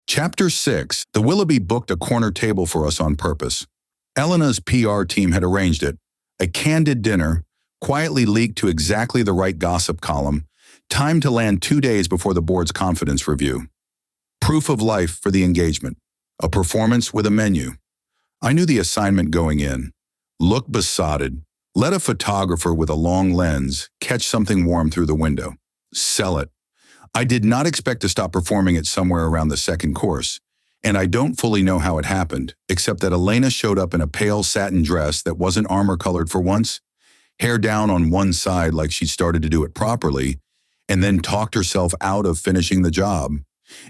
Chapter 6. The Willoughby booked a corner table for us on purpose. Elena's PR team had arranged it. A candid dinner, quietly leaked to exactly the right gossip column, timed to land 2 days before the board's confidence review. Proof of life for the engagement. A performance with a menu. I knew the assignment going in. Look besotted. Let a photographer with a long lens catch something warm through the window. Sell it. I did not expect to stop performing it somewhere around the second course, and I don't fully know how it happened, except that Elena showed up in a pale satin dress that wasn't armor-colored for once, hair down on one side like she'd started to do it properly, and then talked herself out of finishing the job,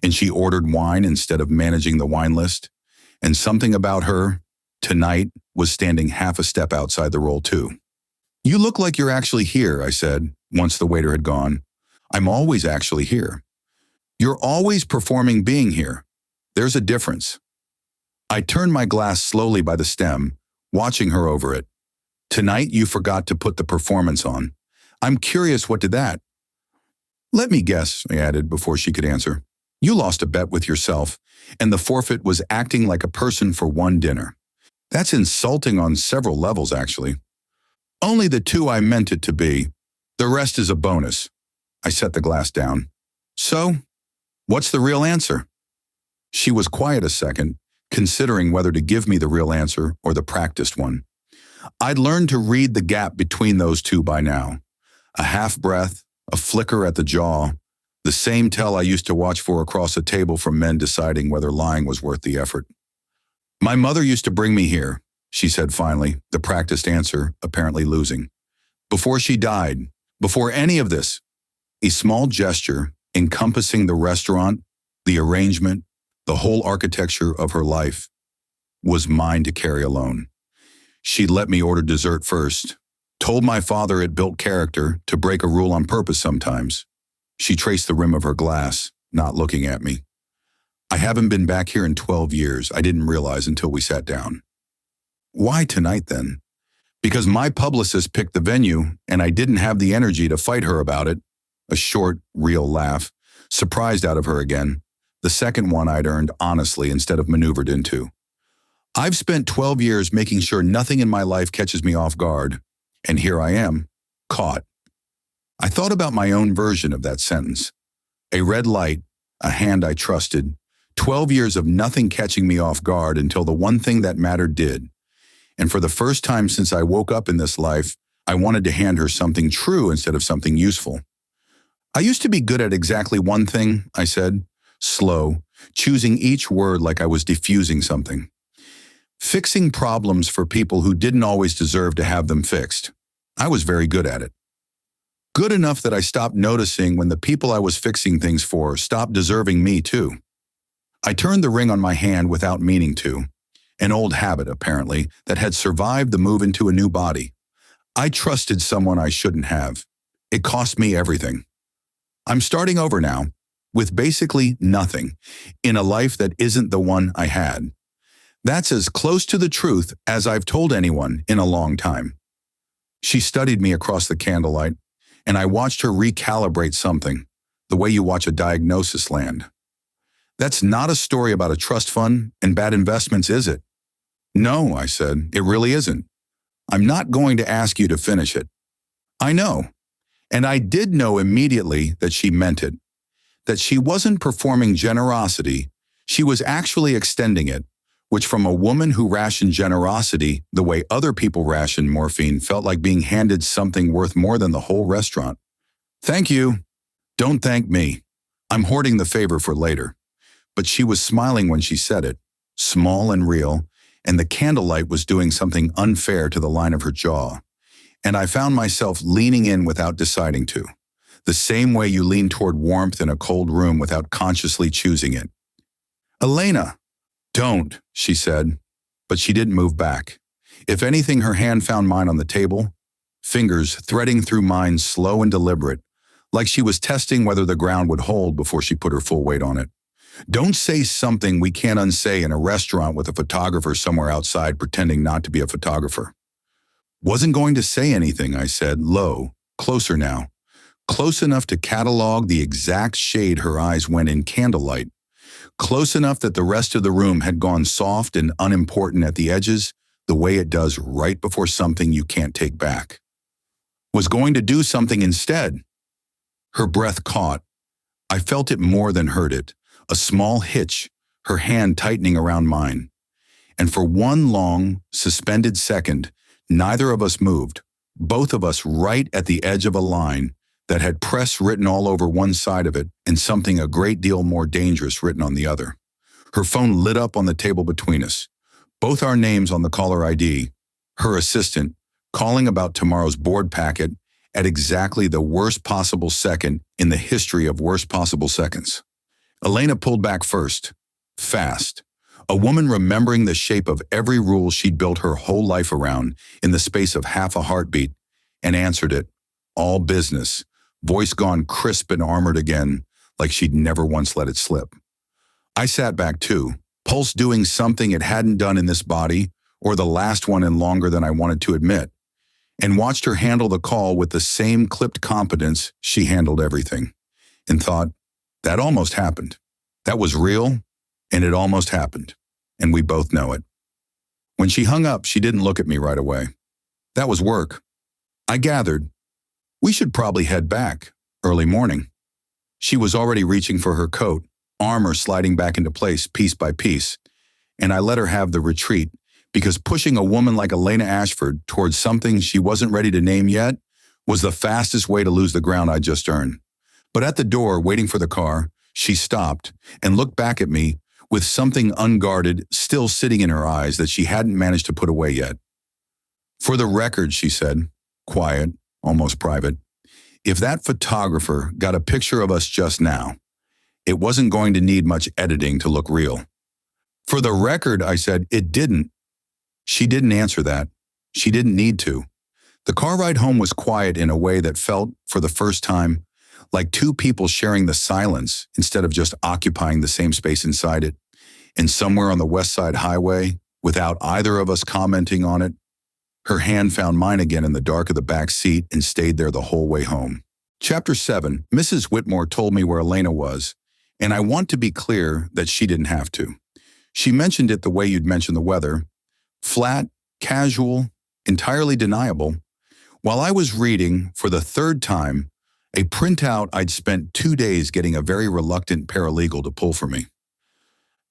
and she ordered wine instead of managing the wine list, and something about her, tonight, was standing half a step outside the role too. "You look like you're actually here," I said, once the waiter had gone. "I'm always actually here." "You're always performing being here. There's a difference." I turned my glass slowly by the stem, watching her over it. "Tonight you forgot to put the performance on. I'm curious what did that?" "Let me guess," I added before she could answer. "You lost a bet with yourself, and the forfeit was acting like a person for one dinner. That's insulting on several levels, actually." "Only the two I meant it to be. The rest is a bonus." I set the glass down. "So, what's the real answer?" She was quiet a second, considering whether to give me the real answer or the practiced one. I'd learned to read the gap between those two by now. A half-breath, a flicker at the jaw, the same tell I used to watch for across a table from men deciding whether lying was worth the effort. "My mother used to bring me here," she said finally, the practiced answer apparently losing. "Before she died, before any of this." A small gesture encompassing the restaurant, the arrangement, the whole architecture of her life was mine to carry alone. She'd let me order dessert first, told my father it built character to break a rule on purpose sometimes. She traced the rim of her glass, not looking at me. "I haven't been back here in 12 years. I didn't realize until we sat down." "Why tonight then?" "Because my publicist picked the venue and I didn't have the energy to fight her about it." A short, real laugh, surprised out of her again, the second one I'd earned honestly instead of maneuvered into. "I've spent 12 years making sure nothing in my life catches me off guard, and here I am, caught." I thought about my own version of that sentence. A red light, a hand I trusted, 12 years of nothing catching me off guard until the one thing that mattered did. And for the first time since I woke up in this life, I wanted to hand her something true instead of something useful. "I used to be good at exactly one thing," I said, slow, choosing each word like I was diffusing something. "Fixing problems for people who didn't always deserve to have them fixed. I was very good at it. Good enough that I stopped noticing when the people I was fixing things for stopped deserving me too." I turned the ring on my hand without meaning to, an old habit, apparently, that had survived the move into a new body. I trusted someone I shouldn't have. It cost me everything. I'm starting over now, with basically nothing, in a life that isn't the one I had. That's as close to the truth as I've told anyone in a long time. She studied me across the candlelight, and I watched her recalibrate something, the way you watch a diagnosis land. "That's not a story about a trust fund and bad investments, is it?" "No," I said, "it really isn't. I'm not going to ask you to finish it." "I know." And I did know immediately that she meant it, that she wasn't performing generosity, she was actually extending it, which from a woman who rationed generosity the way other people ration morphine felt like being handed something worth more than the whole restaurant. "Thank you." "Don't thank me. I'm hoarding the favor for later." But she was smiling when she said it, small and real, and the candlelight was doing something unfair to the line of her jaw. And I found myself leaning in without deciding to, the same way you lean toward warmth in a cold room without consciously choosing it. "Elena." "Don't," she said, but she didn't move back. If anything, her hand found mine on the table, fingers threading through mine slow and deliberate, like she was testing whether the ground would hold before she put her full weight on it. "Don't say something we can't unsay in a restaurant with a photographer somewhere outside pretending not to be a photographer." "Wasn't going to say anything," I said, low, closer now, close enough to catalog the exact shade her eyes went in candlelight, Close enough that the rest of the room had gone soft and unimportant at the edges, the way it does right before something you can't take back. Was going to do something instead. Her breath caught. I felt it more than heard it, a small hitch, her hand tightening around mine. And for one long, suspended second, neither of us moved, both of us right at the edge of a line that had press written all over one side of it and something a great deal more dangerous written on the other. Her phone lit up on the table between us, both our names on the caller ID, her assistant, calling about tomorrow's board packet at exactly the worst possible second in the history of worst possible seconds. Elena pulled back first, fast, a woman remembering the shape of every rule she'd built her whole life around in the space of half a heartbeat, and answered it, all business, voice gone crisp and armored again, like she'd never once let it slip. I sat back too, pulse doing something it hadn't done in this body, or the last one in longer than I wanted to admit, and watched her handle the call with the same clipped competence she handled everything, and thought, that almost happened. That was real, and it almost happened, and we both know it. When she hung up, she didn't look at me right away. That was work. I gathered, we should probably head back, early morning. She was already reaching for her coat, armor sliding back into place piece by piece, and I let her have the retreat, because pushing a woman like Elena Ashford towards something she wasn't ready to name yet was the fastest way to lose the ground I'd just earned. But at the door, waiting for the car, she stopped and looked back at me with something unguarded still sitting in her eyes that she hadn't managed to put away yet. For the record, she said, quiet, almost private, if that photographer got a picture of us just now, it wasn't going to need much editing to look real. For the record, I said, it didn't. She didn't answer that. She didn't need to. The car ride home was quiet in a way that felt, for the first time, like two people sharing the silence instead of just occupying the same space inside it. And somewhere on the West Side Highway, without either of us commenting on it, her hand found mine again in the dark of the back seat and stayed there the whole way home. Chapter 7, Mrs. Whitmore told me where Elena was, and I want to be clear that she didn't have to. She mentioned it the way you'd mention the weather, flat, casual, entirely deniable, while I was reading, for the third time, a printout I'd spent 2 days getting a very reluctant paralegal to pull for me.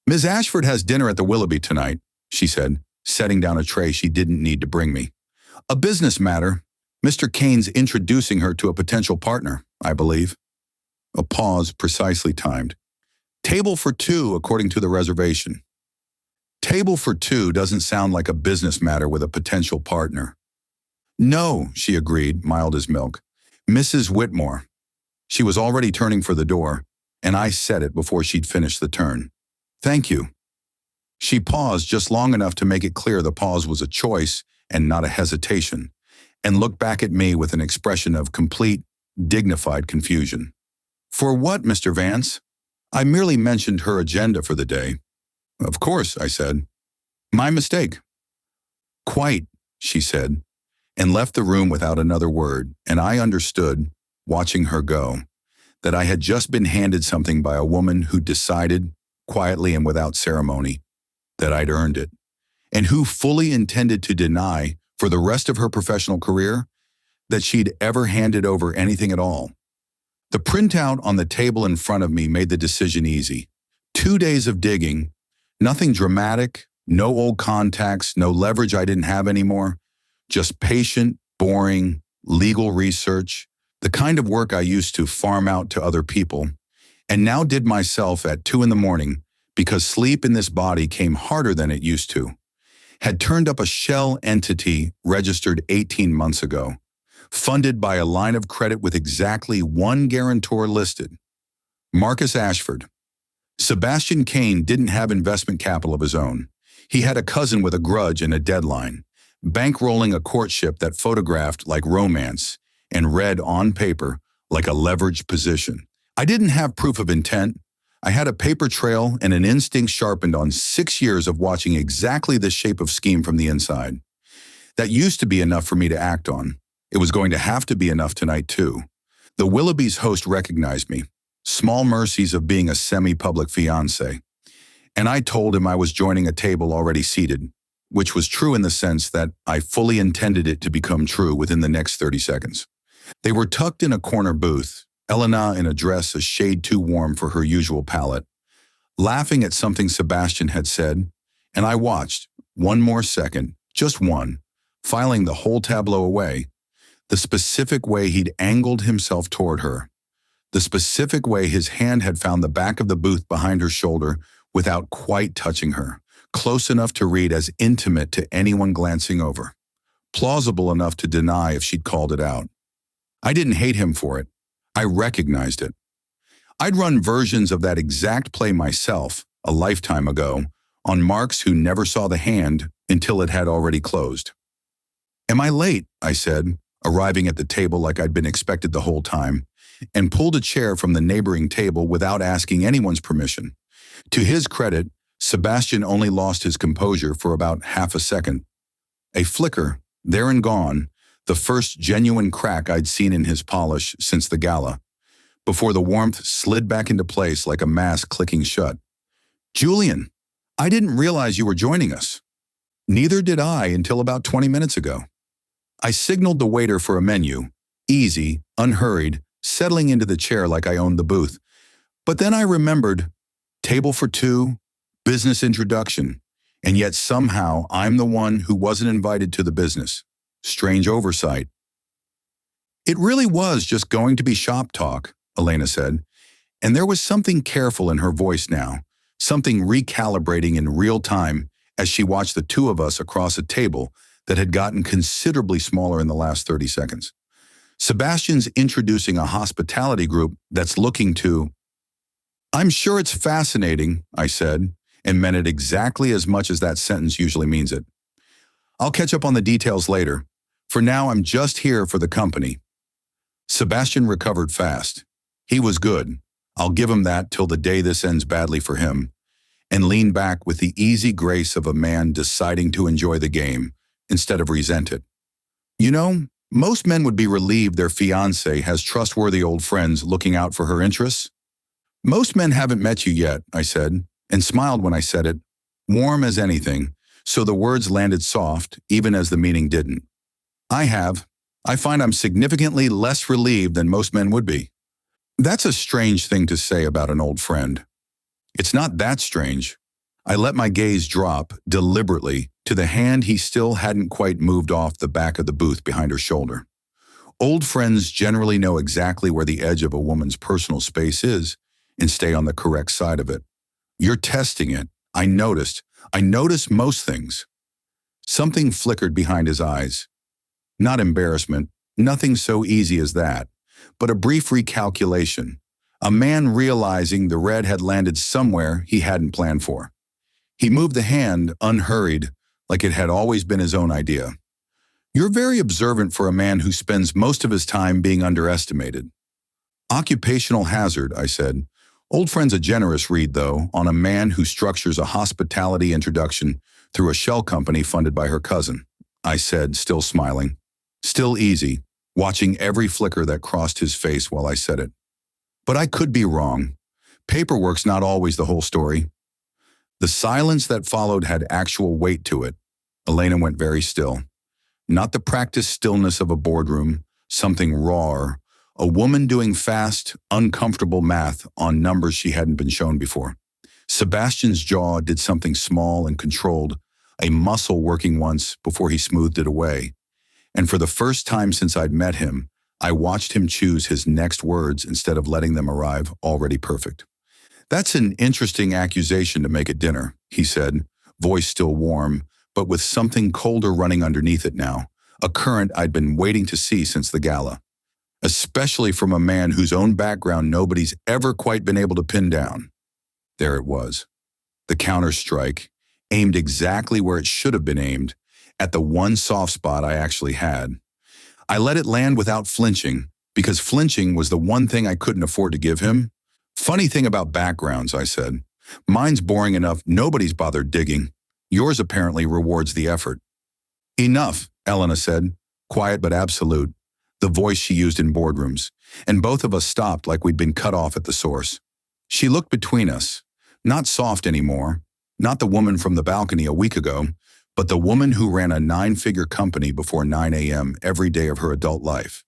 Ms. Ashford has dinner at the Willoughby tonight, she said, setting down a tray she didn't need to bring me. A business matter. Mr. Kane's introducing her to a potential partner, I believe. A pause precisely timed. Table for two, according to the reservation. Table for two doesn't sound like a business matter with a potential partner. No, she agreed, mild as milk. Mrs. Whitmore. She was already turning for the door, and I said it before she'd finished the turn. Thank you. She paused just long enough to make it clear the pause was a choice and not a hesitation, and looked back at me with an expression of complete, dignified confusion. For what, Mr. Vance? I merely mentioned her agenda for the day. Of course, I said. My mistake. Quite, she said, and left the room without another word, and I understood, watching her go, that I had just been handed something by a woman who decided, quietly and without ceremony, that I'd earned it, and who fully intended to deny, for the rest of her professional career, that she'd ever handed over anything at all. The printout on the table in front of me made the decision easy. 2 days of digging, nothing dramatic, no old contacts, no leverage I didn't have anymore, just patient, boring, legal research, the kind of work I used to farm out to other people, and now did myself at 2 a.m, because sleep in this body came harder than it used to, had turned up a shell entity registered 18 months ago, funded by a line of credit with exactly one guarantor listed, Marcus Ashford. Sebastian Kane didn't have investment capital of his own. He had a cousin with a grudge and a deadline, bankrolling a courtship that photographed like romance and read on paper like a leveraged position. I didn't have proof of intent. I had a paper trail and an instinct sharpened on 6 years of watching exactly the shape of scheme from the inside. That used to be enough for me to act on. It was going to have to be enough tonight, too. The Willoughby's host recognized me, Small mercies of being a semi-public fiancé. And I told him I was joining a table already seated, which was true in the sense that I fully intended it to become true within the next 30 seconds. They were tucked in a corner booth, Elena in a dress a shade too warm for her usual palette, laughing at something Sebastian had said, and I watched, one more second, just one, filing the whole tableau away, the specific way he'd angled himself toward her, the specific way his hand had found the back of the booth behind her shoulder without quite touching her, close enough to read as intimate to anyone glancing over, plausible enough to deny if she'd called it out. I didn't hate him for it. I recognized it. I'd run versions of that exact play myself, a lifetime ago, on marks who never saw the hand until it had already closed. "Am I late?" I said, arriving at the table like I'd been expected the whole time, and pulled a chair from the neighboring table without asking anyone's permission. To his credit, Sebastian only lost his composure for about half a second. A flicker, there and gone, the first genuine crack I'd seen in his polish since the gala, before the warmth slid back into place like a mask clicking shut. "Julian, I didn't realize you were joining us." "Neither did I until about 20 minutes ago." I signaled the waiter for a menu, easy, unhurried, settling into the chair like I owned the booth. But then I remembered, table for two, business introduction, and yet somehow I'm the one who wasn't invited to the business. Strange oversight. "It really was just going to be shop talk," Elena said, and there was something careful in her voice now, something recalibrating in real time as she watched the two of us across a table that had gotten considerably smaller in the last 30 seconds. "Sebastian's introducing a hospitality group that's looking to—" "I'm sure it's fascinating," I said, and meant it exactly as much as that sentence usually means it. "I'll catch up on the details later. For now, I'm just here for the company." Sebastian recovered fast. He was good. I'll give him that till the day this ends badly for him, and leaned back with the easy grace of a man deciding to enjoy the game instead of resent it. "You know, most men would be relieved their fiancé has trustworthy old friends looking out for her interests." "Most men haven't met you yet," I said, and smiled when I said it, warm as anything, so the words landed soft, even as the meaning didn't. "I have. I find I'm significantly less relieved than most men would be." That's a strange thing to say about an old friend. It's not that strange. I let my gaze drop, deliberately, to the hand he still hadn't quite moved off the back of the booth behind her shoulder. Old friends generally know exactly where the edge of a woman's personal space is and stay on the correct side of it. "You're testing it. I noticed. I noticed most things." Something flickered behind his eyes. Not embarrassment, nothing so easy as that, but a brief recalculation. A man realizing the red had landed somewhere he hadn't planned for. He moved the hand, unhurried, like it had always been his own idea. "You're very observant for a man who spends most of his time being underestimated." "Occupational hazard," I said. "Old friend's a generous read, though, on a man who structures a hospitality introduction through a shell company funded by her cousin," I said, still smiling. Still easy, watching every flicker that crossed his face while I said it. But I could be wrong. Paperwork's not always the whole story. The silence that followed had actual weight to it. Elena went very still. Not the practiced stillness of a boardroom, something rawer, a woman doing fast, uncomfortable math on numbers she hadn't been shown before. Sebastian's jaw did something small and controlled, a muscle working once before he smoothed it away. And for the first time since I'd met him, I watched him choose his next words instead of letting them arrive already perfect. "That's an interesting accusation to make at dinner," he said, voice still warm, but with something colder running underneath it now, a current I'd been waiting to see since the gala. Especially from a man whose own background nobody's ever quite been able to pin down. There it was. The counter-strike, aimed exactly where it should have been aimed, at the one soft spot I actually had. I let it land without flinching, because flinching was the one thing I couldn't afford to give him. "Funny thing about backgrounds," I said. "Mine's boring enough, nobody's bothered digging. Yours apparently rewards the effort." "Enough," Elena said, quiet but absolute. the voice she used in boardrooms, and both of us stopped like we'd been cut off at the source. She looked between us, not soft anymore, not the woman from the balcony a week ago, but the woman who ran a 9-figure company before 9 a.m. every day of her adult life.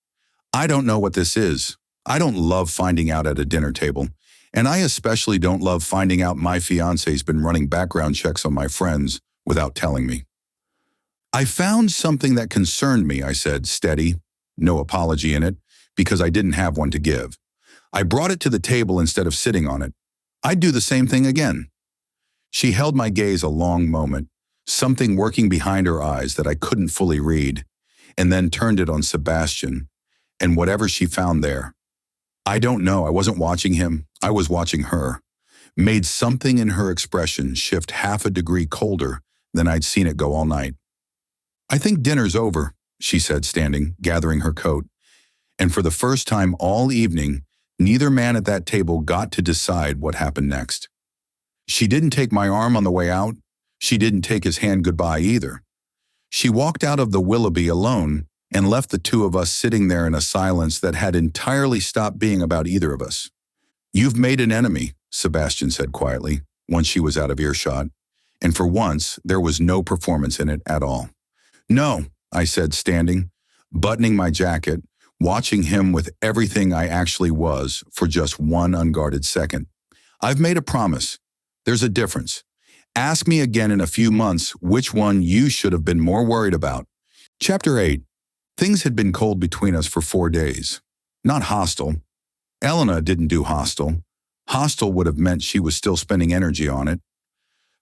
I don't know what this is. I don't love finding out at a dinner table, and I especially don't love finding out my fiance's been running background checks on my friends without telling me. I found something that concerned me, I said, steady, no apology in it, because I didn't have one to give. I brought it to the table instead of sitting on it. I'd do the same thing again. She held my gaze a long moment, something working behind her eyes that I couldn't fully read, and then turned it on Sebastian, and whatever she found there. I don't know, I wasn't watching him, I was watching her. Made something in her expression shift half a degree colder than I'd seen it go all night. I think dinner's over, she said, standing, gathering her coat. And for the first time all evening, neither man at that table got to decide what happened next. She didn't take my arm on the way out. She didn't take his hand goodbye either. She walked out of the Willoughby alone and left the two of us sitting there in a silence that had entirely stopped being about either of us. "You've made an enemy," Sebastian said quietly, once she was out of earshot, and for once there was no performance in it at all. "No," I said, standing, buttoning my jacket, watching him with everything I actually was for just one unguarded second. "I've made a promise. There's a difference. Ask me again in a few months which one you should have been more worried about." Chapter 8. Things had been cold between us for 4 days. Not hostile. Elena didn't do hostile. Hostile would have meant she was still spending energy on it.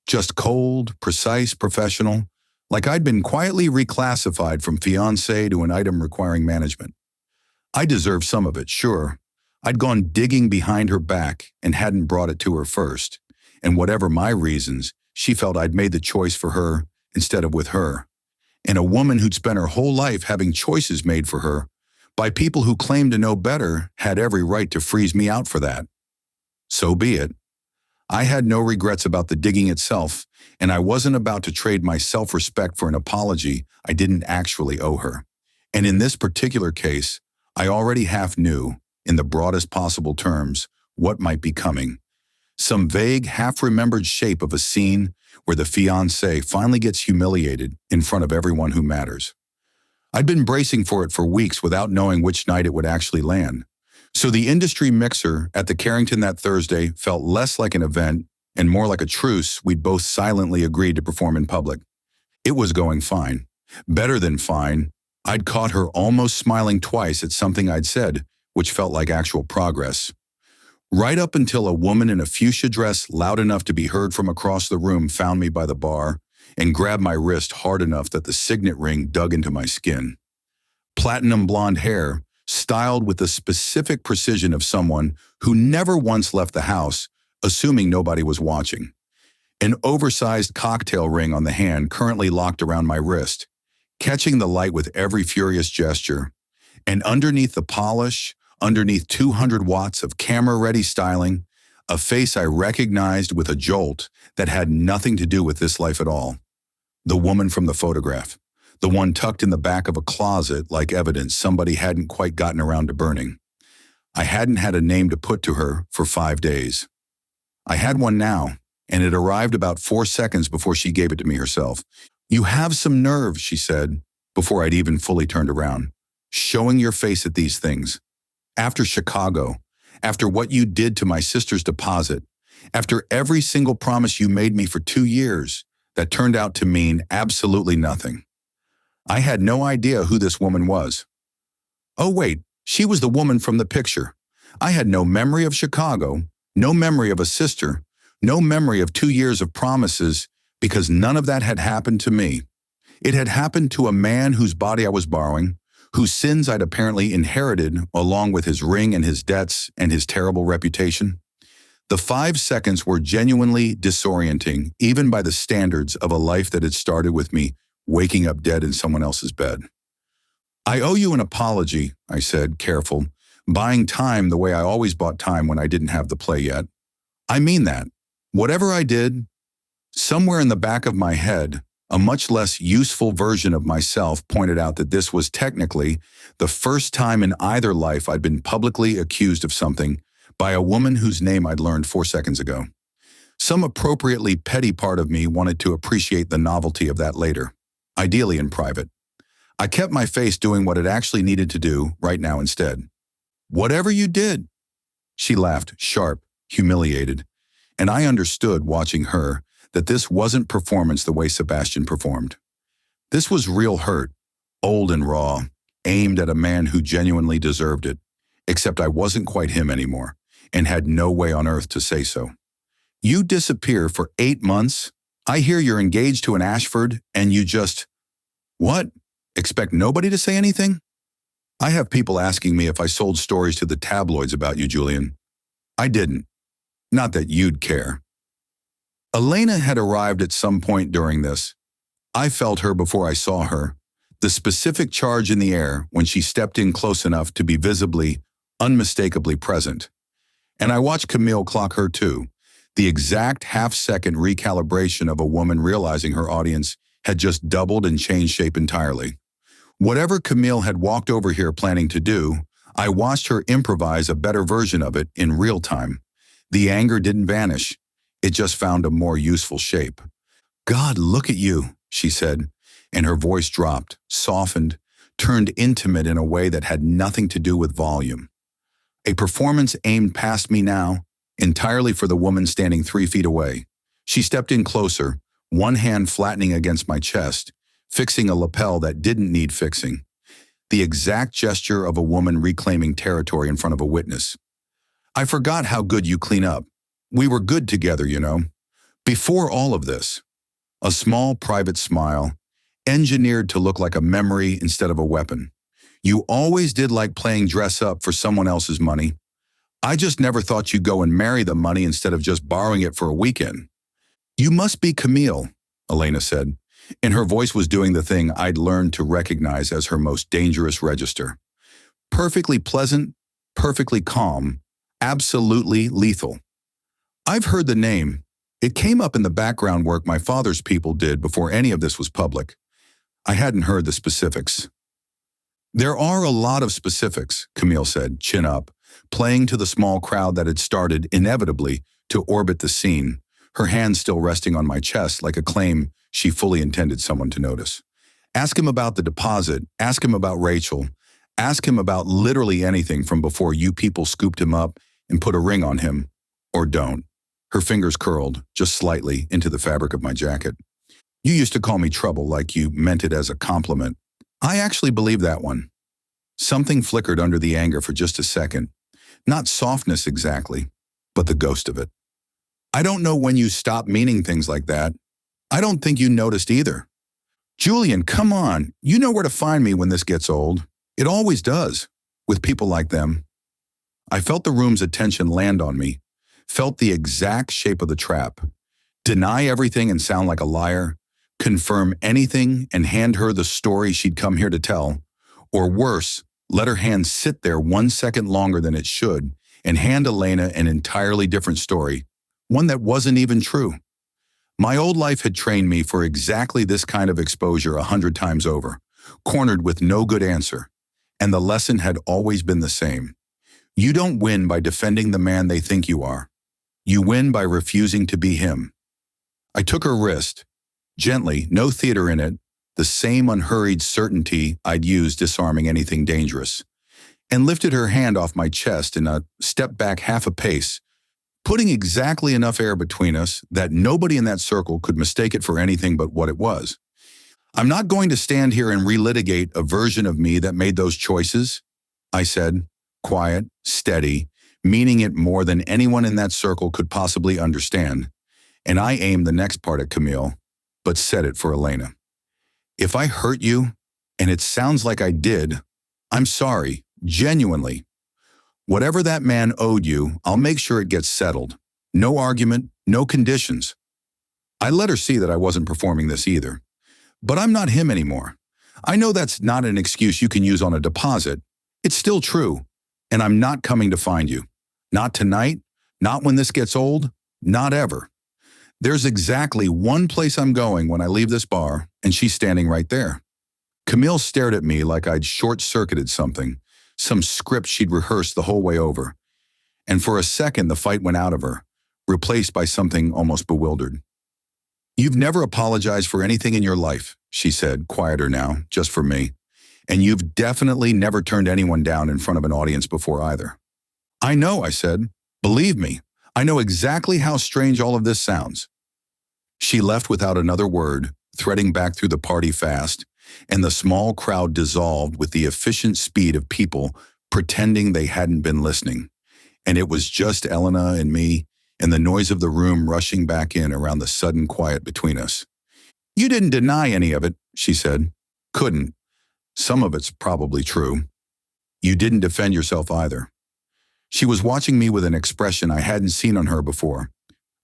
Just cold, precise, professional, like I'd been quietly reclassified from fiancé to an item requiring management. I deserved some of it, sure. I'd gone digging behind her back and hadn't brought it to her first. And whatever my reasons, she felt I'd made the choice for her instead of with her. And a woman who'd spent her whole life having choices made for her by people who claimed to know better had every right to freeze me out for that. So be it. I had no regrets about the digging itself, and I wasn't about to trade my self-respect for an apology I didn't actually owe her. And in this particular case, I already half knew, in the broadest possible terms, what might be coming. Some vague, half-remembered shape of a scene where the fiancé finally gets humiliated in front of everyone who matters. I'd been bracing for it for weeks without knowing which night it would actually land. So the industry mixer at the Carrington that Thursday felt less like an event and more like a truce we'd both silently agreed to perform in public. It was going fine. Better than fine. I'd caught her almost smiling twice at something I'd said, which felt like actual progress. Right up until a woman in a fuchsia dress loud enough to be heard from across the room found me by the bar and grabbed my wrist hard enough that the signet ring dug into my skin. Platinum blonde hair, styled with the specific precision of someone who never once left the house, assuming nobody was watching. An oversized cocktail ring on the hand currently locked around my wrist, catching the light with every furious gesture. And underneath the polish, underneath 200 watts of camera-ready styling, a face I recognized with a jolt that had nothing to do with this life at all. The woman from the photograph. The one tucked in the back of a closet like evidence somebody hadn't quite gotten around to burning. I hadn't had a name to put to her for 5 days. I had one now, and it arrived about 4 seconds before she gave it to me herself. "You have some nerve," she said, before I'd even fully turned around. "Showing your face at these things. After Chicago, after what you did to my sister's deposit, after every single promise you made me for 2 years that turned out to mean absolutely nothing." I had no idea who this woman was. Oh wait, she was the woman from the picture. I had no memory of Chicago, no memory of a sister, no memory of 2 years of promises, because none of that had happened to me. It had happened to a man whose body I was borrowing, whose sins I'd apparently inherited along with his ring and his debts and his terrible reputation. The 5 seconds were genuinely disorienting, even by the standards of a life that had started with me waking up dead in someone else's bed. "I owe you an apology," I said, careful, buying time the way I always bought time when I didn't have the play yet. "I mean that. Whatever I did," somewhere in the back of my head, A much less useful version of myself pointed out that this was technically the first time in either life I'd been publicly accused of something by a woman whose name I'd learned 4 seconds ago. Some appropriately petty part of me wanted to appreciate the novelty of that later, ideally in private. I kept my face doing what it actually needed to do right now instead. "Whatever you did," she laughed, sharp, humiliated, and I understood watching her that this wasn't performance the way Sebastian performed. This was real hurt, old and raw, aimed at a man who genuinely deserved it, except I wasn't quite him anymore, and had no way on earth to say so. "You disappear for 8 months? I hear you're engaged to an Ashford, and you just... What? Expect nobody to say anything? I have people asking me if I sold stories to the tabloids about you, Julian. I didn't. Not that you'd care." Elena had arrived at some point during this. I felt her before I saw her, the specific charge in the air when she stepped in close enough to be visibly, unmistakably present. And I watched Camille clock her too, the exact half-second recalibration of a woman realizing her audience had just doubled and changed shape entirely. Whatever Camille had walked over here planning to do, I watched her improvise a better version of it in real time. The anger didn't vanish. It just found a more useful shape. "God, look at you," she said, and her voice dropped, softened, turned intimate in a way that had nothing to do with volume. A performance aimed past me now, entirely for the woman standing 3 feet away. She stepped in closer, one hand flattening against my chest, fixing a lapel that didn't need fixing. The exact gesture of a woman reclaiming territory in front of a witness. "I forgot how good you clean up. We were good together, you know. Before all of this." A small private smile, engineered to look like a memory instead of a weapon. "You always did like playing dress up for someone else's money. I just never thought you'd go and marry the money instead of just borrowing it for a weekend." "You must be Camille," Elena said, and her voice was doing the thing I'd learned to recognize as her most dangerous register. Perfectly pleasant, perfectly calm, absolutely lethal. I've heard the name. It came up in the background work my father's people did before any of this was public. I hadn't heard the specifics. "There are a lot of specifics," Camille said, chin up, playing to the small crowd that had started, inevitably, to orbit the scene, her hand still resting on my chest like a claim she fully intended someone to notice. "Ask him about the deposit, ask him about Rachel, ask him about literally anything from before you people scooped him up and put a ring on him, or don't." Her fingers curled, just slightly, into the fabric of my jacket. "You used to call me trouble like you meant it as a compliment. I actually believe that one." Something flickered under the anger for just a second. Not softness exactly, but the ghost of it. "I don't know when you stopped meaning things like that. I don't think you noticed either." "Julian, come on. You know where to find me when this gets old. It always does, with people like them." I felt the room's attention land on me, felt the exact shape of the trap. Deny everything and sound like a liar, confirm anything and hand her the story she'd come here to tell, or worse, let her hand sit there 1 second longer than it should and hand Elena an entirely different story, one that wasn't even true. My old life had trained me for exactly this kind of exposure 100 times over, cornered with no good answer, and the lesson had always been the same. You don't win by defending the man they think you are. You win by refusing to be him. I took her wrist, gently, no theater in it, the same unhurried certainty I'd use disarming anything dangerous, and lifted her hand off my chest in a step back half a pace, putting exactly enough air between us that nobody in that circle could mistake it for anything but what it was. "I'm not going to stand here and relitigate a version of me that made those choices," I said, quiet, steady, meaning it more than anyone in that circle could possibly understand, and I aimed the next part at Camille, but said it for Elena. "If I hurt you, and it sounds like I did, I'm sorry, genuinely. Whatever that man owed you, I'll make sure it gets settled. No argument, no conditions." I let her see that I wasn't performing this either. "But I'm not him anymore. I know that's not an excuse you can use on a deposit. It's still true, and I'm not coming to find you. Not tonight, not when this gets old, not ever. There's exactly one place I'm going when I leave this bar, and she's standing right there. Camille stared at me like I'd short-circuited something, some script she'd rehearsed the whole way over. And for a second, the fight went out of her, replaced by something almost bewildered. "You've never apologized for anything in your life," she said, quieter now, just for me. "And you've definitely never turned anyone down in front of an audience before either." "I know," I said. "Believe me, I know exactly how strange all of this sounds." She left without another word, threading back through the party fast, and the small crowd dissolved with the efficient speed of people pretending they hadn't been listening. And it was just Elena and me, and the noise of the room rushing back in around the sudden quiet between us. "You didn't deny any of it," she said. "Couldn't. Some of it's probably true. You didn't defend yourself either." She was watching me with an expression I hadn't seen on her before.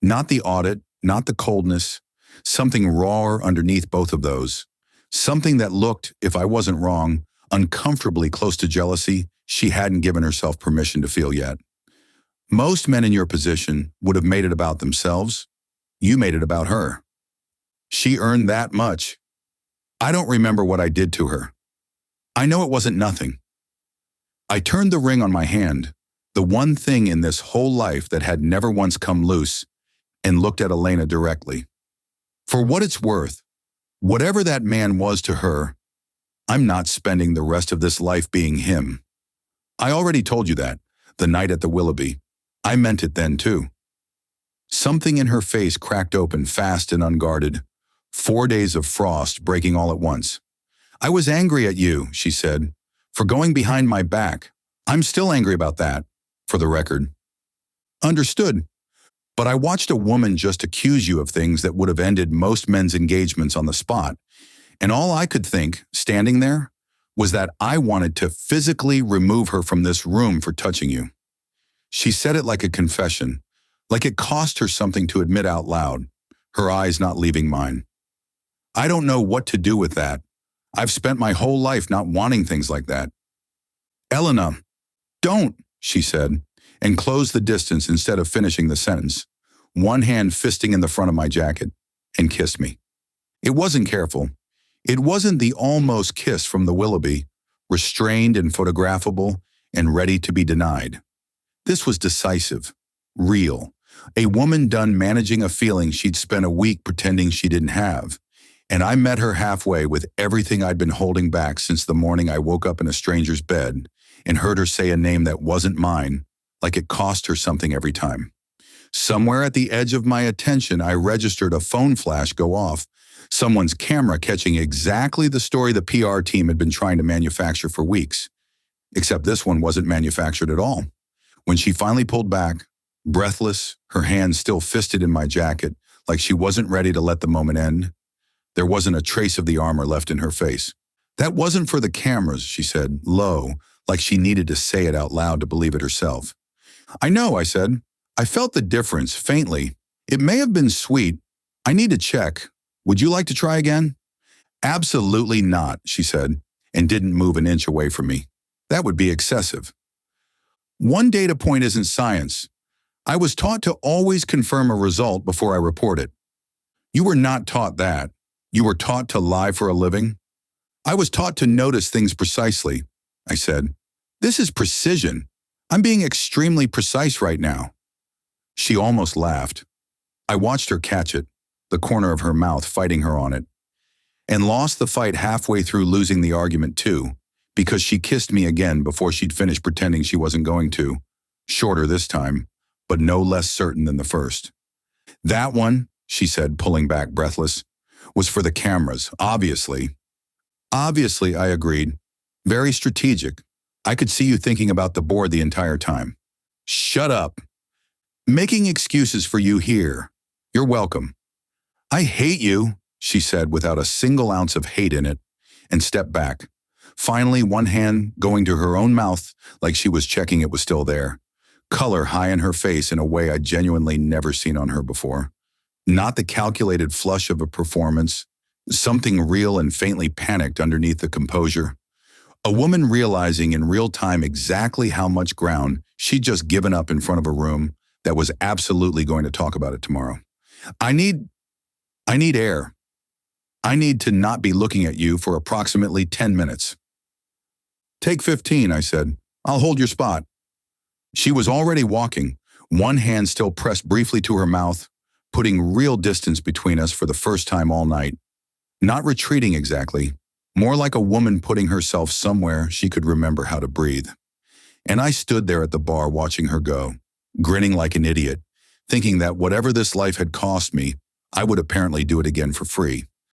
Not the audit, not the coldness, something rawer underneath both of those. Something that looked, if I wasn't wrong, uncomfortably close to jealousy she hadn't given herself permission to feel yet. "Most men in your position would have made it about themselves. You made it about her. She earned that much. I don't remember what I did to her. I know it wasn't nothing." I turned the ring on my hand, the one thing in this whole life that had never once come loose, and looked at Elena directly. "For what it's worth, whatever that man was to her, I'm not spending the rest of this life being him. I already told you that, the night at the Willoughby. I meant it then too." Something in her face cracked open fast and unguarded, 4 days of frost breaking all at once. "I was angry at you," she said, "for going behind my back. I'm still angry about that, for the record." "Understood. But I watched a woman just accuse you of things that would have ended most men's engagements on the spot, and all I could think, standing there, was that I wanted to physically remove her from this room for touching you." She said it like a confession, like it cost her something to admit out loud, her eyes not leaving mine. "I don't know what to do with that. I've spent my whole life not wanting things like that." "Elena, don't," she said, and closed the distance instead of finishing the sentence, one hand fisting in the front of my jacket, and kissed me. It wasn't careful. It wasn't the almost kiss from the Willoughby, restrained and photographable and ready to be denied. This was decisive, real, a woman done managing a feeling she'd spent a week pretending she didn't have. And I met her halfway with everything I'd been holding back since the morning I woke up in a stranger's bed and heard her say a name that wasn't mine, like it cost her something every time. Somewhere at the edge of my attention, I registered a phone flash go off, someone's camera catching exactly the story the PR team had been trying to manufacture for weeks. Except this one wasn't manufactured at all. When she finally pulled back, breathless, her hands still fisted in my jacket, like she wasn't ready to let the moment end, there wasn't a trace of the armor left in her face. "That wasn't for the cameras," she said, low, like she needed to say it out loud to believe it herself. "I know," I said. "I felt the difference, faintly. It may have been sweet. I need to check. Would you like to try again?" "Absolutely not," she said, and didn't move an inch away from me. That would be excessive. "One data point isn't science. I was taught to always confirm a result before I report it." "You were not taught that. You were taught to lie for a living." "I was taught to notice things precisely," I said. "This is precision. I'm being extremely precise right now." She almost laughed. I watched her catch it, the corner of her mouth fighting her on it, and lost the fight halfway through losing the argument too, because she kissed me again before she'd finished pretending she wasn't going to, shorter this time, but no less certain than the first. "That one," she said, pulling back breathless, "was for the cameras, obviously." "Obviously," I agreed. "Very strategic. I could see you thinking about the board the entire time." "Shut up. Making excuses for you here. You're welcome." "I hate you," she said without a single ounce of hate in it, and stepped back. Finally, one hand going to her own mouth like she was checking it was still there. Color high in her face in a way I'd genuinely never seen on her before. Not the calculated flush of a performance, something real and faintly panicked underneath the composure. A woman realizing in real time exactly how much ground she'd just given up in front of a room that was absolutely going to talk about it tomorrow. I need, I need air. I need to not be looking at you for approximately 10 minutes. Take 15, I said. I'll hold your spot. She was already walking, one hand still pressed briefly to her mouth, putting real distance between us for the first time all night. Not retreating exactly, more like a woman putting herself somewhere she could remember how to breathe. And I stood there at the bar watching her go, grinning like an idiot, thinking that whatever this life had cost me, I would apparently do it again for free.